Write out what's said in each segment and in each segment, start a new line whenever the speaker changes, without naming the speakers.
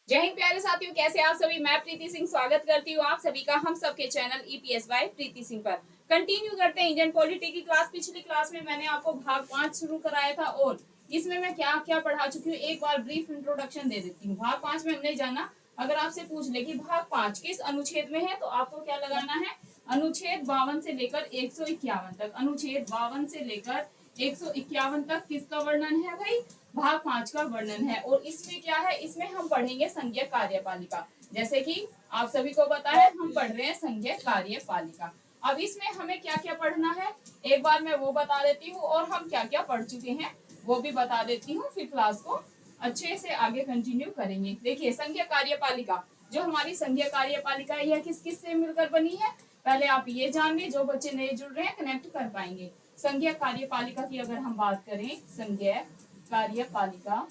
जय हिंद प्यारे साथियों, कैसे आप सभी। मैं प्रीति सिंह स्वागत करती हूँ आप सभी का हम सबके चैनल ईपीएस बाय प्रीति सिंह पर। कंटिन्यू करते हैं इंडियन पॉलिटी की क्लास। पिछली क्लास में मैंने आपको भाग 5 शुरू कराया था और इसमें मैं क्या क्या पढ़ा चुकी हूँ एक बार ब्रीफ इंट्रोडक्शन दे देती हूँ। भाग 5 में हमने जाना, अगर आपसे पूछ ले कि भाग 5 किस अनुच्छेद में है तो आपको क्या लगाना है, अनुच्छेद 52 से लेकर 151 तक। अनुच्छेद 52 से लेकर 151 तक किसका वर्णन है भाई, भाग 5 का वर्णन है। और इसमें क्या है, इसमें हम पढ़ेंगे संज्ञक कार्यपालिका। जैसे कि आप सभी को पता है हम पढ़ रहे हैं संज्ञक कार्यपालिका। अब इसमें हमें क्या क्या पढ़ना है एक बार मैं वो बता देती हूँ, और हम क्या क्या पढ़ चुके हैं वो भी बता देती हूँ, फिर क्लास को अच्छे से आगे कंटिन्यू करेंगे। देखिए, संज्ञक कार्यपालिका, जो हमारी संज्ञक कार्यपालिका है, यह किस किस से मिलकर बनी है, पहले आप ये जान लें। जो बच्चे नए जुड़ रहे हैं कनेक्ट कर पाएंगे। संज्ञक कार्यपालिका की अगर हम बात करें, संज्ञक कार्यपालिका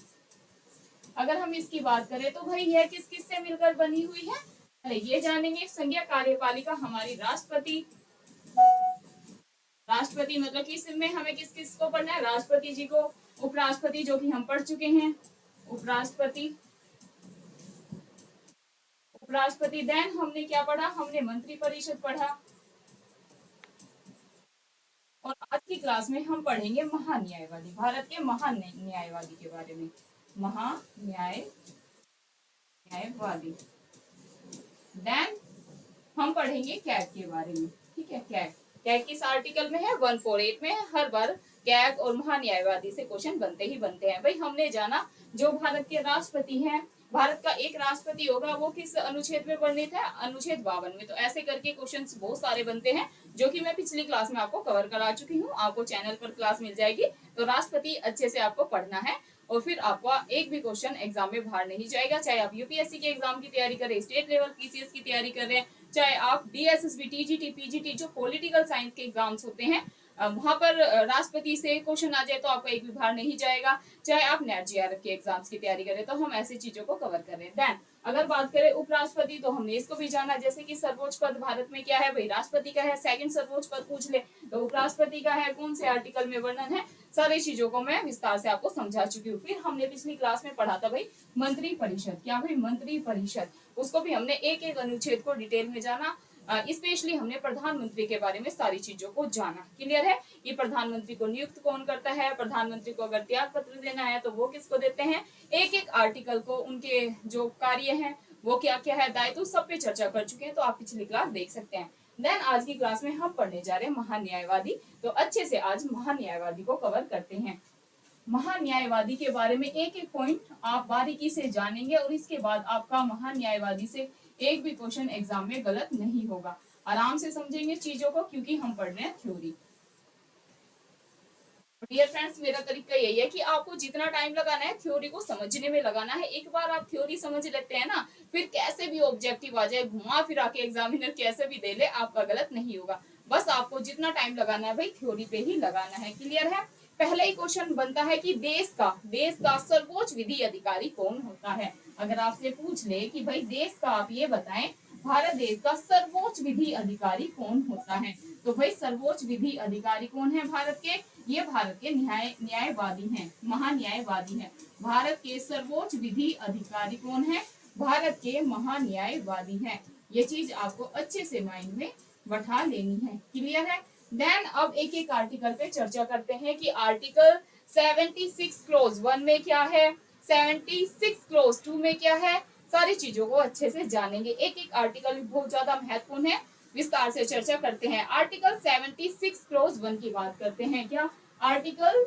अगर हम इसकी बात करें तो भाई यह किस किस से मिलकर बनी हुई है, पहले ये जानेंगे। संज्ञक कार्यपालिका हमारी राष्ट्रपति, राष्ट्रपति मतलब कि इसमें हमें किस किस को पढ़ना है, राष्ट्रपति जी को, उपराष्ट्रपति जो कि हम पढ़ चुके हैं, उपराष्ट्रपति, उपराष्ट्रपति। देन हमने क्या पढ़ा, हमने मंत्री परिषद पढ़ा। और आज की क्लास में हम पढ़ेंगे महान्यायवादी, भारत के महान्यायवादी के बारे में। महान्यायवादी। देन हम पढ़ेंगे कैग के बारे में। ठीक है, कैग, कैग किस आर्टिकल में है, 148 में है। हर बार कैग और महान्यायवादी से क्वेश्चन बनते ही बनते हैं। भाई हमने जाना जो भारत के राष्ट्रपति हैं, भारत का एक राष्ट्रपति होगा, वो किस अनुच्छेद में वर्णित है, अनुच्छेद 52 में। तो ऐसे करके क्वेश्चन बहुत सारे बनते हैं, जो कि मैं पिछली क्लास में आपको कवर करा चुकी हूँ। आपको चैनल पर क्लास मिल जाएगी, तो राष्ट्रपति अच्छे से आपको पढ़ना है और फिर आपका एक भी क्वेश्चन एग्जाम में बाहर नहीं जाएगा। चाहे आप यूपीएससी के एग्जाम की तैयारी करें, स्टेट लेवल पीसीएस की तैयारी कर रहे हैं, चाहे आप डीएसएसबी, टीजीटी, पीजीटी, जो पॉलिटिकल साइंस के एग्जाम्स होते हैं, वहां पर राष्ट्रपति से क्वेश्चन आ जाए तो आपका एक भी बाहर नहीं जाएगा। चाहे आप नेट जीआरएफ के एग्जाम्स की तैयारी करें, तो हम ऐसी चीजों को कवर कर रहे हैं। देन अगर बात करें उपराष्ट्रपति, तो हमने इसको भी जाना। जैसे कि सर्वोच्च पद भारत में क्या है भाई, राष्ट्रपति का है। सेकंड सर्वोच्च पद पूछ ले तो उपराष्ट्रपति का है, कौन से आर्टिकल में वर्णन है, सारी चीजों को मैं विस्तार से आपको समझा चुकी हूँ। फिर हमने पिछली क्लास में पढ़ा था भाई मंत्री परिषद। क्या भाई, मंत्री परिषद, उसको भी हमने एक एक अनुच्छेद को डिटेल में जाना। स्पेशली हमने प्रधानमंत्री के बारे में सारी चीजों को जाना। क्लियर है, ये प्रधानमंत्री को नियुक्त कौन करता है, प्रधानमंत्री को अगर त्याग पत्र देना है तो वो किसको देते हैं, एक एक आर्टिकल को, उनके जो कार्य है वो क्या क्या है, दायित्व, सब पे चर्चा कर चुके हैं, तो आप पिछली क्लास देख सकते हैं। देन आज की क्लास में हम पढ़ने जा रहे हैं महान्यायवादी। तो अच्छे से आज महान्यायवादी को कवर करते हैं। महान्यायवादी के बारे में एक एक पॉइंट आप बारीकी से जानेंगे, और इसके बाद आपका महान्यायवादी से एक भी क्वेश्चन एग्जाम में गलत नहीं होगा। आराम से समझेंगे चीजों को, क्योंकि हम पढ़ रहे हैं थ्योरी। डियर फ्रेंड्स, मेरा तरीका यही है कि आपको जितना टाइम लगाना है थ्योरी को समझने में लगाना है। एक बार आप थ्योरी समझ लेते हैं ना, फिर कैसे भी ऑब्जेक्टिव आ जाए, घुमा फिरा के एग्जामिनर कैसे भी दे ले, आपका गलत नहीं होगा। बस आपको जितना टाइम लगाना है भाई थ्योरी पे ही लगाना है। क्लियर है। पहला ही क्वेश्चन बनता है कि देश का सर्वोच्च विधि अधिकारी कौन होता है। अगर आपसे पूछ ले कि भाई देश का आप ये बताएं, भारत देश का सर्वोच्च विधि अधिकारी कौन होता है, तो भाई सर्वोच्च विधि अधिकारी कौन है भारत के, ये भारत के न्यायवादी हैं, महान्यायवादी हैं। भारत के सर्वोच्च विधि अधिकारी कौन है, भारत के महान्यायवादी हैं। ये चीज आपको अच्छे से माइंड में बैठा लेनी है। क्लियर है। देन अब एक एक आर्टिकल पे चर्चा करते हैं कि आर्टिकल 76 क्लोज 1 में क्या है, 76 क्लोज 2 में क्या है, सारी चीजों को अच्छे से जानेंगे। एक एक आर्टिकल बहुत ज्यादा महत्वपूर्ण है, विस्तार से चर्चा करते हैं। आर्टिकल 76 क्लोज 1 की बात करते हैं। क्या आर्टिकल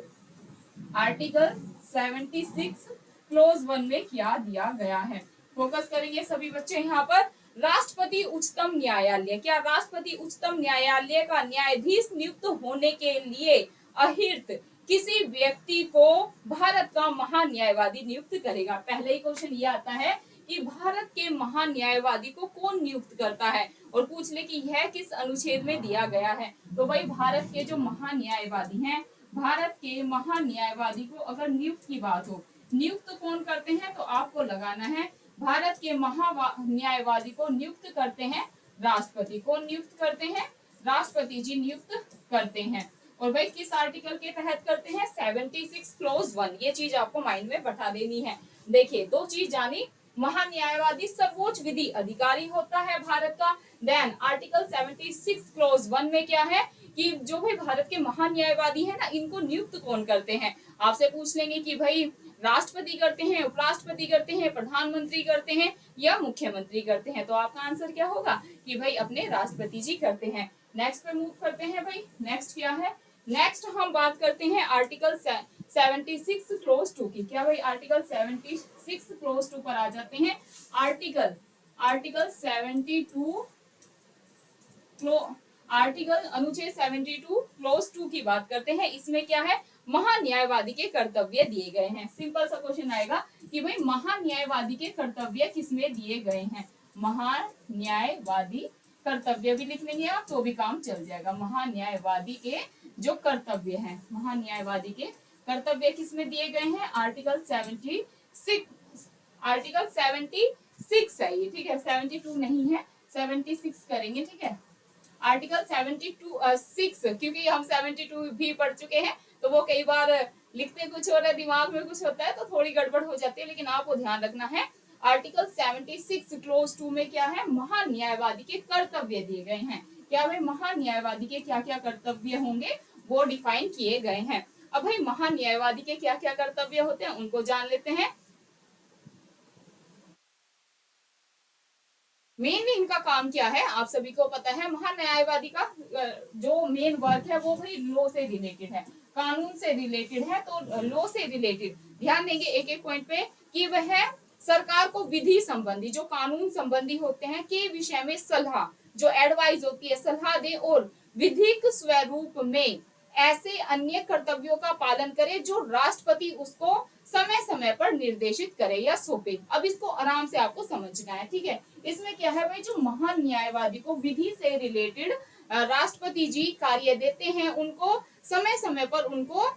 आर्टिकल 76 क्लोज 1 में क्या दिया गया है, फोकस करेंगे सभी बच्चे यहाँ पर। राष्ट्रपति उच्चतम न्यायालय, क्या राष्ट्रपति उच्चतम न्यायालय का न्यायाधीश नियुक्त होने के लिए अहिर्त किसी व्यक्ति को भारत का महान्यायवादी नियुक्त करेगा। पहले ही क्वेश्चन ये आता है कि भारत के महान्यायवादी को कौन नियुक्त करता है, और पूछ ले कि यह किस अनुच्छेद में दिया गया है। तो भाई भारत के जो महान्यायवादी हैं, भारत के महान्यायवादी को अगर नियुक्त की बात हो, नियुक्त कौन करते हैं, तो आपको लगाना है भारत के महान्यायवादी को नियुक्त करते हैं राष्ट्रपति। कौन नियुक्त करते हैं, राष्ट्रपति जी नियुक्त करते हैं। और भाई किस आर्टिकल के तहत करते हैं, 76 क्लोज 1। ये चीज आपको माइंड में बैठा देनी है। देखिए, दो चीज जानी, महान्यायवादी सर्वोच्च विधि अधिकारी होता है भारत का। देन आर्टिकल 76 क्लोज 1 में क्या है कि जो भी भारत के महान्यायवादी है ना, इनको नियुक्त कौन करते हैं। आपसे पूछ लेंगे कि भाई राष्ट्रपति करते हैं, उपराष्ट्रपति करते हैं, प्रधानमंत्री करते हैं या मुख्यमंत्री करते हैं। तो आपका आंसर क्या होगा कि भाई अपने राष्ट्रपति जी करते हैं। नेक्स्ट पे मूव करते हैं भाई। नेक्स्ट क्या है, नेक्स्ट हम बात करते हैं आर्टिकल 76 क्लोज 2 की। क्या भाई आर्टिकल 76 क्लोज 2 पर आ जाते हैं। आर्टिकल आर्टिकल 72 आर्टिकल अनुच्छेद 72 क्लोज 2 की बात करते हैं। इसमें क्या है, महान्यायवादी के कर्तव्य दिए गए हैं। सिंपल सा क्वेश्चन आएगा कि भाई महान्यायवादी के कर्तव्य किसमें दिए गए हैं। महान्यायवादी कर्तव्य भी लिख लेंगे आप तो भी काम चल जाएगा। महान्यायवादी के जो कर्तव्य हैं, महान्यायवादी के कर्तव्य किसमें दिए गए हैं। आर्टिकल 76, आर्टिकल 76 है ये, ठीक है, 72 नहीं है, 76 करेंगे, ठीक है। आर्टिकल 72 क्योंकि हम 72 भी पढ़ चुके हैं तो वो कई बार लिखते कुछ हो रहा है, दिमाग में कुछ होता है तो थोड़ी गड़बड़ हो जाती है, लेकिन आपको ध्यान रखना है। आर्टिकल 76 क्लोज 2 में क्या है, महान्यायवादी के कर्तव्य दिए गए हैं। क्या भाई महान्यायवादी के क्या क्या कर्तव्य होंगे वो डिफाइन किए गए हैं। अब भाई महान्यायवादी के क्या क्या कर्तव्य होते हैं उनको जान लेते हैं। मेन इनका काम क्या है आप सभी को पता है। महान्यायवादी का जो मेन वर्क है वो भाई लॉ से रिलेटेड है, कानून से रिलेटेड है। तो लॉ से रिलेटेड ध्यान देंगे एक एक पॉइंट पे कि वह सरकार को विधि संबंधी जो कानून संबंधी होते हैं के विषय में सलाह, जो एडवाइस होती है, सलाह दे और विधिक स्वरूप में ऐसे अन्य कर्तव्यों का पालन करे जो राष्ट्रपति उसको समय समय पर निर्देशित करे या सौंपे। अब इसको आराम से आपको समझना है, ठीक है। इसमें क्या है भाई, जो महान न्यायवादी को विधि से रिलेटेड राष्ट्रपति जी कार्य देते हैं, उनको समय समय पर उनको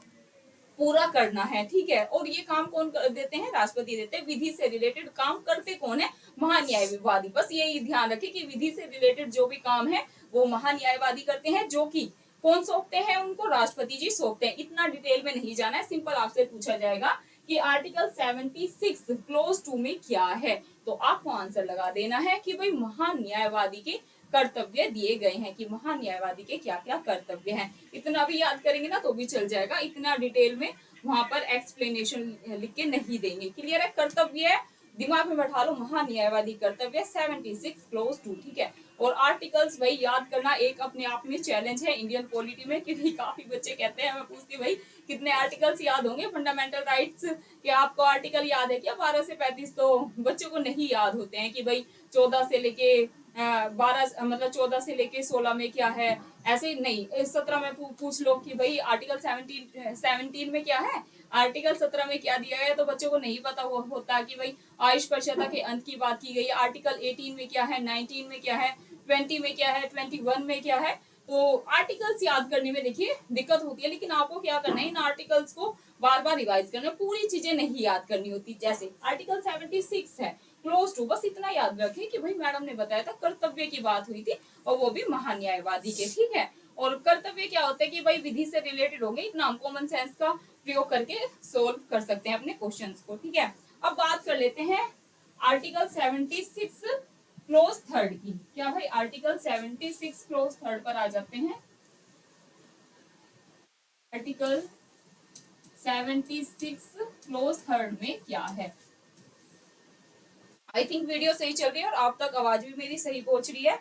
पूरा करना है, ठीक है। और ये काम कौन देते हैं, राष्ट्रपति देते हैं। विधि से रिलेटेड काम करते कौन है, महान्यायवादी। बस यही ध्यान रखें कि विधि से रिलेटेड जो भी काम है वो महान्यायवादी करते हैं, जो कि कौन सौंपते हैं, उनको राष्ट्रपति जी सौंपते हैं। इतना डिटेल में नहीं जाना है, सिंपल आपसे पूछा जाएगा कि आर्टिकल 76 क्लोज 2 में क्या है, तो आपको आंसर लगा देना है कि भाई महान्यायवादी के कर्तव्य दिए गए हैं, कि महान्यायवादी के क्या क्या कर्तव्य हैं। इतना भी याद करेंगे ना तो भी चल जाएगा, इतना डिटेल में वहां पर एक्सप्लेनेशन लिख के नहीं देंगे। क्लियर है, कर्तव्य दिमाग में बैठा लो, महान्यायवादी कर्तव्य 76 क्लोज 2, ठीक है। और आर्टिकल्स भाई याद करना एक अपने आप में चैलेंज है इंडियन पॉलिटी में, क्योंकि काफी बच्चे कहते हैं, मैं पूछती भाई कितने आर्टिकल्स याद होंगे फंडामेंटल राइट्स के, आपको आर्टिकल याद है क्या 12 से 35? तो बच्चों को नहीं याद होते हैं कि भाई 14 से लेके 12 मतलब 14 से लेके 16 में क्या है, ऐसे नहीं। 17 में पूछ लो कि भाई आर्टिकल 17 में क्या है, आर्टिकल 17 में क्या दिया है, तो बच्चों को नहीं पता होता कि भाई आयुष्परशता के अंत की बात की गई है। आर्टिकल 18 में क्या है, 19 में क्या है, 20 में क्या है, 21 में क्या है। तो आर्टिकल्स याद करने में देखिए दिक्कत होती है, लेकिन आपको क्या करना है, इन आर्टिकल्स को बार बार रिवाइज करना, पूरी चीजें नहीं याद करनी होती। जैसे आर्टिकल 76 है क्लोज टू, बस इतना याद रखें कि भाई मैडम ने बताया था कर्तव्य की बात हुई थी, और वो भी महान्यायवादी के, ठीक है। और कर्तव्य क्या होता है कि भाई विधि से रिलेटेड होंगे, इतना हम कॉमन सेंस का प्रयोग करके सोल्व कर सकते हैं अपने क्वेश्चंस को, ठीक है। अब बात कर लेते हैं आर्टिकल 76 क्लोज 3 की। क्या भाई आर्टिकल 76 क्लोज 3 पर आ जाते हैं। आर्टिकल 76 क्लोज 3 में क्या है। आई थिंक वीडियो सही चल रही है और आप तक आवाज भी मेरी सही पहुंच रही है।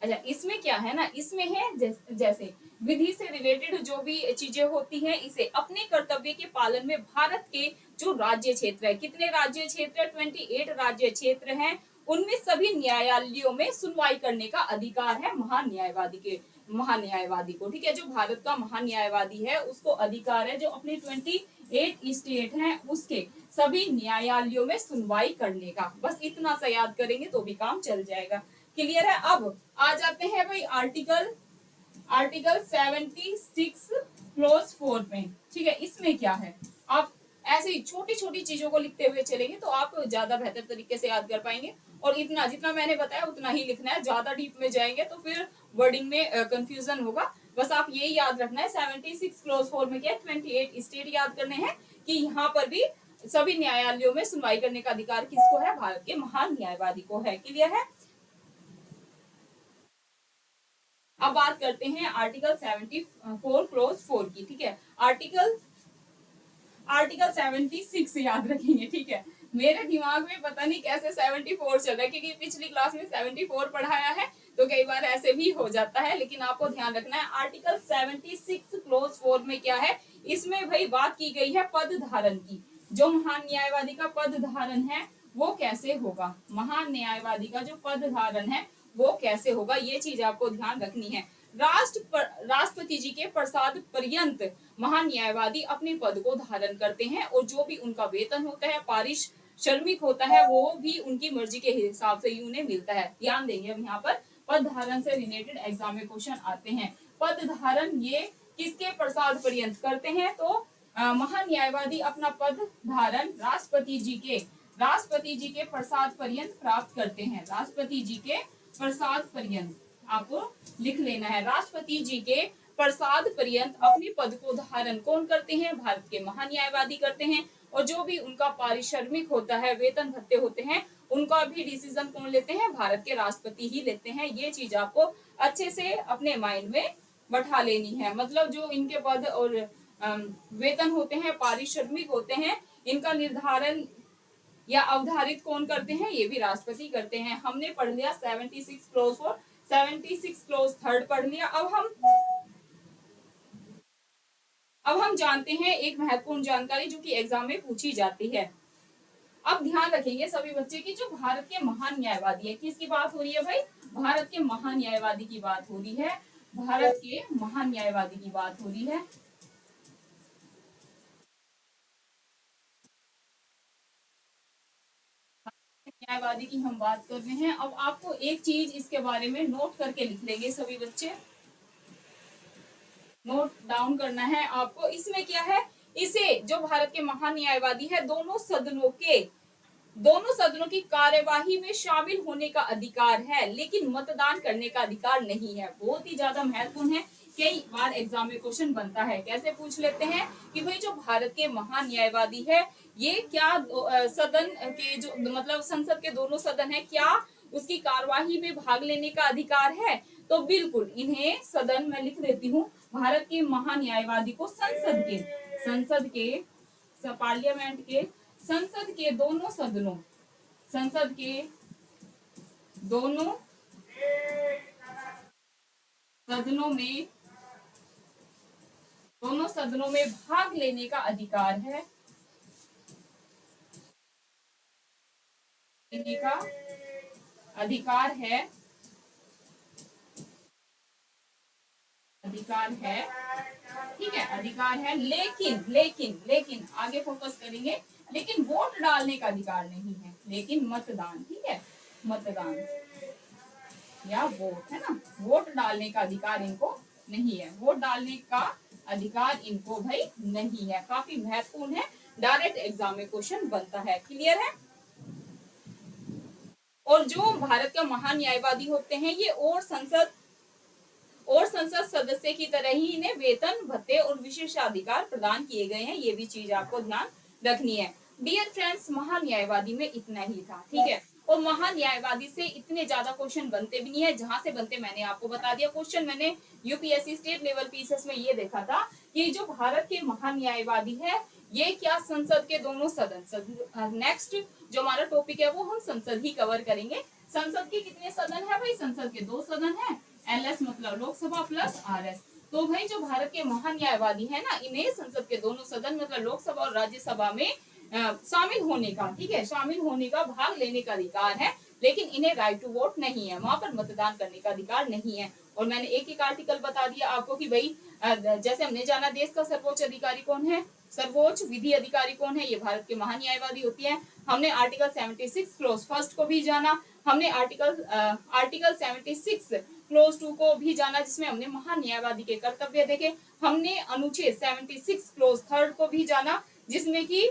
अच्छा, इसमें क्या है ना, इसमें है जैसे विधि से रिलेटेड जो भी चीजें होती हैं, इसे अपने कर्तव्य के पालन में भारत के जो राज्य क्षेत्र है, कितने राज्य क्षेत्र, 28 राज्य क्षेत्र हैं, उनमें सभी न्यायालयों में सुनवाई करने का अधिकार है महान्यायवादी को, ठीक है। जो भारत का महान्यायवादी है उसको अधिकार है जो अपने 28 स्टेट हैं उसके सभी न्यायालयों में सुनवाई करने का। बस इतना सा याद करेंगे तो भी काम चल जाएगा। क्लियर है। अब आ जाते हैं भाई आर्टिकल 76 क्लोज 4 में, ठीक है। इसमें क्या है, आप ऐसे ही छोटी छोटी चीजों को लिखते हुए चलेंगे तो आप ज्यादा बेहतर तरीके से याद कर पाएंगे। और इतना जितना मैंने बताया उतना ही लिखना है, ज्यादा डीप में जाएंगे तो फिर वर्डिंग में कंफ्यूजन होगा। बस आप ये याद रखना है 76 क्लोज 4 में क्या है, 28 स्टेट याद करने हैं कि यहाँ पर भी सभी न्यायालयों में सुनवाई करने का अधिकार किसको है, भारत के महान न्यायवादी को है। क्लियर है। अब बात करते हैं आर्टिकल 74 क्लोज 4 की। ठीक है, आर्टिकल 76 याद रखेंगे। ठीक है, मेरे दिमाग में पता नहीं कैसे 74 चल रहा है, क्योंकि पिछली क्लास में 74 पढ़ाया है तो कई बार ऐसे भी हो जाता है, लेकिन आपको ध्यान रखना है आर्टिकल 76 क्लोज 4 में क्या है, इसमें भाई बात की गई है पद धारण की। जो महान न्यायवादी का पद धारण है वो कैसे होगा, महान न्यायवादी का जो पद धारण है वो कैसे होगा, ये चीज आपको ध्यान रखनी है। राष्ट्रपति जी के प्रसाद पर्यंत महान न्यायवादी अपने पद को धारण करते हैं और जो भी उनका वेतन होता है, पारिश्रमिक होता है, वो भी उनकी मर्जी के हिसाब से ही उन्हें मिलता है। ध्यान देंगे, हम यहाँ पर पद धारण से रिलेटेड एग्जाम में क्वेश्चन आते हैं। पद धारण ये किसके प्रसाद पर्यंत करते हैं, तो महान न्यायवादी अपना पद धारण राष्ट्रपति जी के प्रसाद पर्यंत प्राप्त करते हैं। राष्ट्रपति जी के प्रसाद पर्यंत आपको लिख लेना है। राष्ट्रपति जी के प्रसाद पर्यंत अपने पद को धारण कौन करते हैं, भारत के महान न्यायवादी करते हैं। और जो भी उनका पारिश्रमिक होता है, वेतन भत्ते होते हैं, उनका भी डिसीजन कौन लेते हैं, भारत के राष्ट्रपति ही लेते हैं। ये चीज आपको अच्छे से अपने माइंड में बैठा लेनी है। मतलब जो इनके पद और वेतन होते हैं, पारिश्रमिक होते हैं, इनका निर्धारण या अवधारित कौन करते हैं, ये भी राष्ट्रपति करते हैं। हमने पढ़ लिया 76 क्लोज 4, 76 क्लोज 3 पढ़ लिया। अब हम जानते हैं एक महत्वपूर्ण जानकारी जो कि एग्जाम में पूछी जाती है। अब ध्यान रखेंगे सभी बच्चे की, जो भारत के महान न्यायवादी है, किसकी बात हो रही है भाई, भारत के महान न्यायवादी की बात हो रही है। भारत के महान न्यायवादी की बात हो रही है। न्यायवादी की हम बात कर रहे हैं। अब आपको एक चीज इसके बारे में नोट करके लिख लेंगे सभी बच्चे, नोट डाउन करना है आपको। इसमें क्या है, इसे जो भारत के महान न्यायवादी है, दोनों सदनों की कार्यवाही में शामिल होने का अधिकार है, लेकिन मतदान करने का अधिकार नहीं है। बहुत ही ज्यादा महत्वपूर्ण है, कई बार एग्जाम में क्वेश्चन बनता है। कैसे पूछ लेते हैं कि भाई जो भारत के महान न्यायवादी है, ये क्या सदन के जो मतलब संसद के दोनों सदन है, क्या उसकी कार्यवाही में भाग लेने का अधिकार है, तो बिल्कुल इन्हें सदन में लिख देती हूँ। भारत के महान न्यायवादी को संसद के पार्लियामेंट के संसद के दोनों सदनों में दोनों सदनों में भाग लेने का अधिकार है, लेने का अधिकार है ठीक है, अधिकार है। लेकिन आगे फोकस करेंगे, लेकिन वोट डालने का अधिकार नहीं है, लेकिन मतदान, ठीक है, मतदान या वोट है ना, वोट डालने का अधिकार इनको नहीं है, वोट डालने का अधिकार इनको भाई नहीं है। काफी महत्वपूर्ण है, डायरेक्ट एग्जाम में क्वेश्चन बनता है। क्लियर है। और जो भारत का महान न्यायवादी होते हैं, ये और संसद सदस्य की तरह ही इन्हें वेतन भत्ते और विशेषाधिकार प्रदान किए गए हैं। ये भी चीज आपको ध्यान रखनी है। डियर फ्रेंड्स, महान न्यायवादी में इतना ही था, ठीक है। और महान न्यायवादी से इतने ज्यादा क्वेश्चन बनते भी नहीं है, जहां से बनते मैंने आपको बता दिया। क्वेश्चन मैंने यूपीएससी स्टेट लेवल पीसीएस में ये देखा था कि जो भारत के महान न्यायवादी है, ये क्या संसद के दोनों सदन, नेक्स्ट जो हमारा टॉपिक है वो हम संसद ही कवर करेंगे। संसद के कितने सदन है भाई, संसद के 2 सदन है, एलएस मतलब लोकसभा प्लस आरएस। तो भाई जो भारत के महान न्यायवादी है ना, इन्हें संसद के दोनों सदन मतलब लोकसभा और राज्यसभा में शामिल होने का, ठीक है, शामिल होने का, भाग लेने का अधिकार है, लेकिन इन्हें राइट टू वोट नहीं है, वहां पर मतदान करने का अधिकार नहीं है। और मैंने एक आर्टिकल बता दिया आपको कि भाई जैसे हमने जाना देश का सर्वोच्च अधिकारी कौन है, सर्वोच्च विधि अधिकारी कौन है, ये भारत के महान न्यायवादी होती है। हमने आर्टिकल 76 क्लोज फर्स्ट को भी जाना, हमने आर्टिकल 76 क्लोज 2 को भी जाना, जिसमें हमने महान न्यायवादी के कर्तव्य देखे। हमने अनुच्छेद 76 क्लोज 3 को भी जाना, जिसमें कि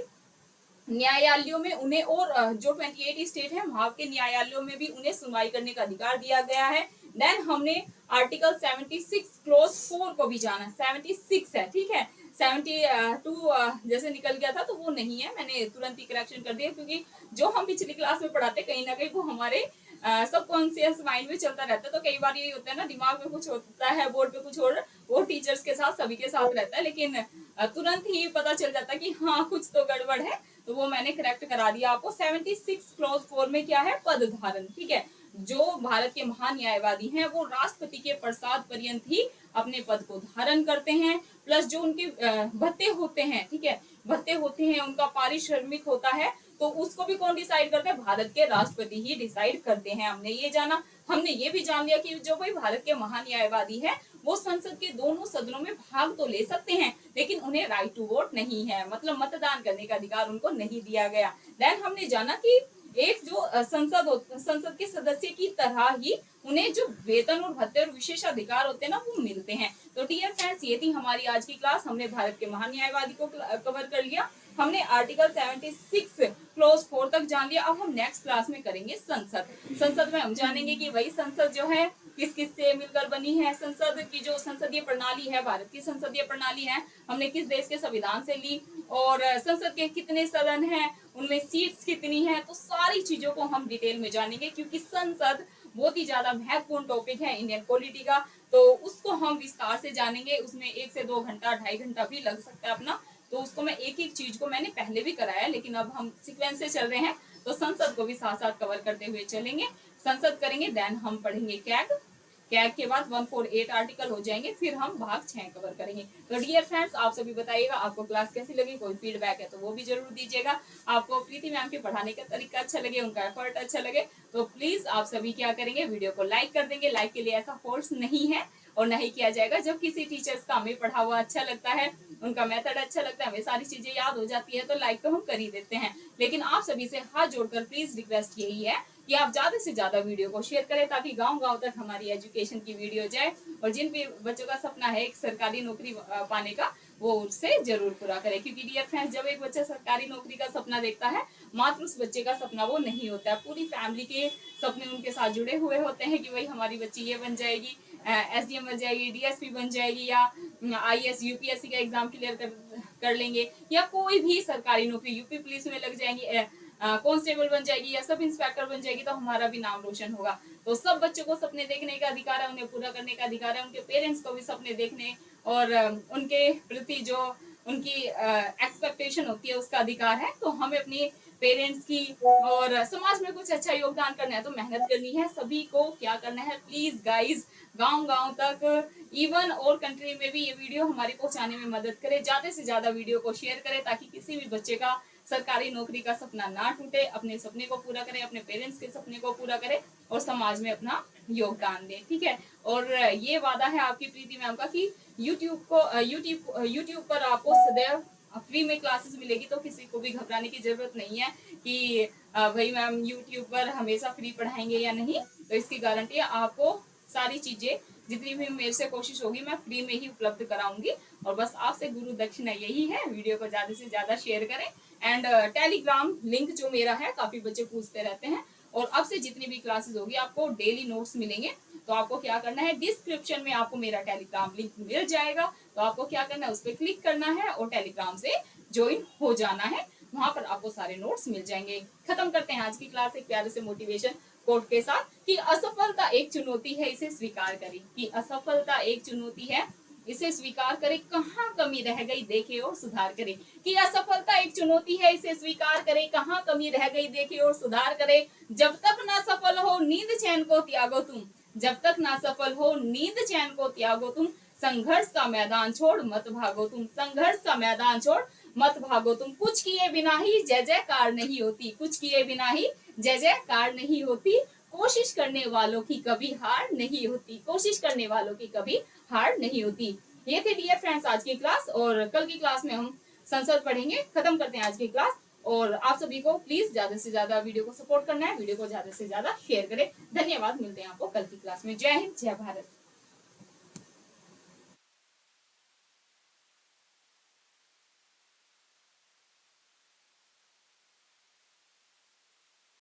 न्यायालयों में उन्हें और जो 28 स्टेट है वहां के न्यायालयों में भी उन्हें सुनवाई करने का अधिकार दिया गया है। देन हमने आर्टिकल 76 क्लोज 4 को भी जाना, 76 है, ठीक है, 72 जैसे निकल गया था तो वो नहीं है, मैंने तुरंत ही करेक्शन कर दिया, क्योंकि जो हम पिछली क्लास में पढ़ाते कहीं ना कहीं वो हमारे सबकॉन्शियस माइंड में चलता रहता है। तो कई बार ये होता है ना, दिमाग में कुछ होता है, बोर्ड पे कुछ और वो टीचर्स के साथ सभी के साथ रहता है, लेकिन तुरंत ही पता चल जाता है कि हाँ कुछ तो गड़बड़ है, तो वो मैंने करेक्ट करा दिया आपको। 76 क्लॉज 4 में क्या है, पद धारण, ठीक है, जो भारत के महान न्यायवादी हैं वो राष्ट्रपति के प्रसाद पर्यंत ही अपने पद को धारण करते हैं, प्लस जो उनके भत्ते होते हैं, ठीक है, भत्ते होते हैं, उनका पारिश्रमिक होता है, तो उसको भी कौन डिसाइड करते हैं, भारत के राष्ट्रपति ही डिसाइड करते हैं। हमने ये जाना, हमने ये भी जान लिया कि जो भाई भारत के महान न्यायवादी है वो संसद के दोनों सदनों में भाग तो ले सकते हैं, लेकिन उन्हें राइट टू वोट नहीं है, मतलब मतदान करने का अधिकार उनको नहीं दिया गया। देन हमने जाना कि एक जो संसद के सदस्य की तरह ही उन्हें जो वेतन और भत्ते और विशेष अधिकार होते हैं ना वो मिलते हैं। तो डियर फ्रेंड्स, ये थी हमारी आज की क्लास। हमने भारत के महान न्यायवादी को कवर कर लिया, हमने आर्टिकल 76 क्लोज 4 तक जान लिया। अब हम नेक्स्ट क्लास में करेंगे संसद में हम जानेंगे कि वही संसद जो है किस किस से मिलकर बनी है, संसद की जो संसदीय प्रणाली है, भारत की संसदीय प्रणाली है, हमने किस देश के संविधान से ली, और संसद के कितने सदन हैं, उनमें सीट्स कितनी हैं, तो सारी चीजों को हम डिटेल में जानेंगे, क्योंकि संसद बहुत ही ज्यादा महत्वपूर्ण टॉपिक है इंडियन पॉलिटी का, तो उसको हम विस्तार से जानेंगे। उसमें 1 से 2 घंटा 2.5 घंटा भी लग सकता है अपना, तो उसको मैं एक एक चीज को मैंने पहले भी कराया, लेकिन अब हम सीक्वेंस से चल रहे हैं, तो संसद को भी साथ साथ कवर करते हुए चलेंगे। संसद करेंगे, देन हम पढ़ेंगे कैग, कैग के बाद 148 आर्टिकल हो जाएंगे, फिर हम भाग 6 कवर करेंगे। तो डियर फ्रेंड्स, आप सभी बताइएगा आपको क्लास कैसी लगी, कोई फीडबैक है तो वो भी जरूर दीजिएगा। आपको प्रीति मैम के पढ़ाने का तरीका अच्छा लगे, उनका एफर्ट अच्छा लगे, तो प्लीज आप सभी क्या करेंगे, वीडियो को लाइक कर देंगे। लाइक के लिए ऐसा फोर्स नहीं है और नहीं किया जाएगा। जब किसी टीचर्स का हमें पढ़ा हुआ अच्छा लगता है, उनका मेथड अच्छा लगता है, हमें सारी चीजें याद हो जाती है, तो लाइक तो हम कर ही देते हैं। लेकिन आप सभी से हाथ जोड़कर प्लीज रिक्वेस्ट यही है कि आप ज्यादा से ज्यादा वीडियो को शेयर करें, ताकि गांव गांव तक हमारी एजुकेशन की वीडियो जाए, और जिन भी बच्चों का सपना है एक सरकारी नौकरी पाने का, वो उससे जरूर पूरा करें। क्योंकि डियर फ्रेंड्स, जब एक बच्चा सरकारी नौकरी का सपना देखता है, मात्र उस बच्चे का सपना वो नहीं होता है, पूरी फैमिली के सपने उनके साथ जुड़े हुए होते हैं कि भाई हमारी बच्ची ये बन जाएगी, एसडीएम बन जाएगी, डीएसपी बन जाएगी, या आईएएस यूपीएससी का एग्जाम क्लियर कर लेंगे, या कोई भी सरकारी नौकरी यूपी पुलिस में लग जाएंगी, कांस्टेबल बन जाएगी, या सब इंस्पेक्टर बन जाएगी, तो हमारा भी नाम रोशन होगा। तो सब बच्चों को सपने देखने का अधिकार है, उन्हें पूरा करने का अधिकार है, उनके पेरेंट्स को भी सपने देखने और उनके प्रति जो उनकी एक्सपेक्टेशन होती है उसका अधिकार है। तो हमें अपनी पेरेंट्स की और समाज में कुछ अच्छा योगदान करना है, तो मेहनत करनी है। सभी को क्या करना है, प्लीज गाइज, गांव गांव तक, इवन और कंट्री में भी ये वीडियो हमारी पहुंचाने में मदद करे। ज्यादा से ज्यादा वीडियो को शेयर करें, ताकि किसी भी बच्चे का सरकारी नौकरी का सपना ना टूटे, अपने सपने को पूरा करें, अपने पेरेंट्स के सपने को पूरा करें, और समाज में अपना योगदान दें, ठीक है। और ये वादा है आपकी प्रीति मैम का कि यूट्यूब पर आपको सदैव फ्री में क्लासेस मिलेगी, तो किसी को भी घबराने की जरूरत नहीं है कि भाई मैम यूट्यूब पर हमेशा फ्री पढ़ाएंगे या नहीं। तो इसकी गारंटी है, आपको सारी चीजें जितनी भी मेरे से कोशिश होगी मैं फ्री में ही उपलब्ध कराऊंगी। और बस आपसे गुरु दक्षिणा यही है, वीडियो को ज्यादा से ज्यादा शेयर करें। एंड टेलीग्राम लिंक जो मेरा है, काफी बच्चे पूछते रहते हैं, और अब से जितनी भी क्लासेस होगी आपको डेली नोट्स मिलेंगे। तो आपको क्या करना है, डिस्क्रिप्शन में आपको मेरा टेलीग्राम लिंक मिल जाएगा, तो आपको क्या करना है, उस पर क्लिक करना है और टेलीग्राम से ज्वाइन हो जाना है। वहां पर आपको सारे नोट्स मिल जाएंगे। खत्म करते हैं आज की क्लास एक प्यारे से मोटिवेशन कोट के साथ कि असफलता एक चुनौती है, इसे स्वीकार करें। कि असफलता एक चुनौती है, इसे स्वीकार करें, कहाँ कमी रह गई देखे और सुधार करें। कि असफलता एक चुनौती है, इसे स्वीकार करें, कहाँ कमी रह गई देखे और सुधार करें। जब तक ना सफल हो नींद चैन को त्यागो तुम, जब तक ना सफल हो नींद चैन को त्यागो तुम, संघर्ष का मैदान छोड़ मत भागो तुम, संघर्ष का मैदान छोड़ मत भागो तुम। कुछ किए बिना ही जय जयकार नहीं होती, कुछ किए बिना ही जय जयकार नहीं होती। कोशिश करने वालों की कभी हार नहीं होती, कोशिश करने वालों की कभी हार नहीं होती। ये थे डियर फ्रेंड्स आज की क्लास, और कल की क्लास में हम संसद पढ़ेंगे। खत्म करते हैं आज की क्लास, और आप सभी को प्लीज ज्यादा से ज्यादा वीडियो को सपोर्ट करना है, वीडियो को ज्यादा से ज्यादा शेयर करें। धन्यवाद, मिलते हैं आपको कल की क्लास में। जय हिंद, जय भारत।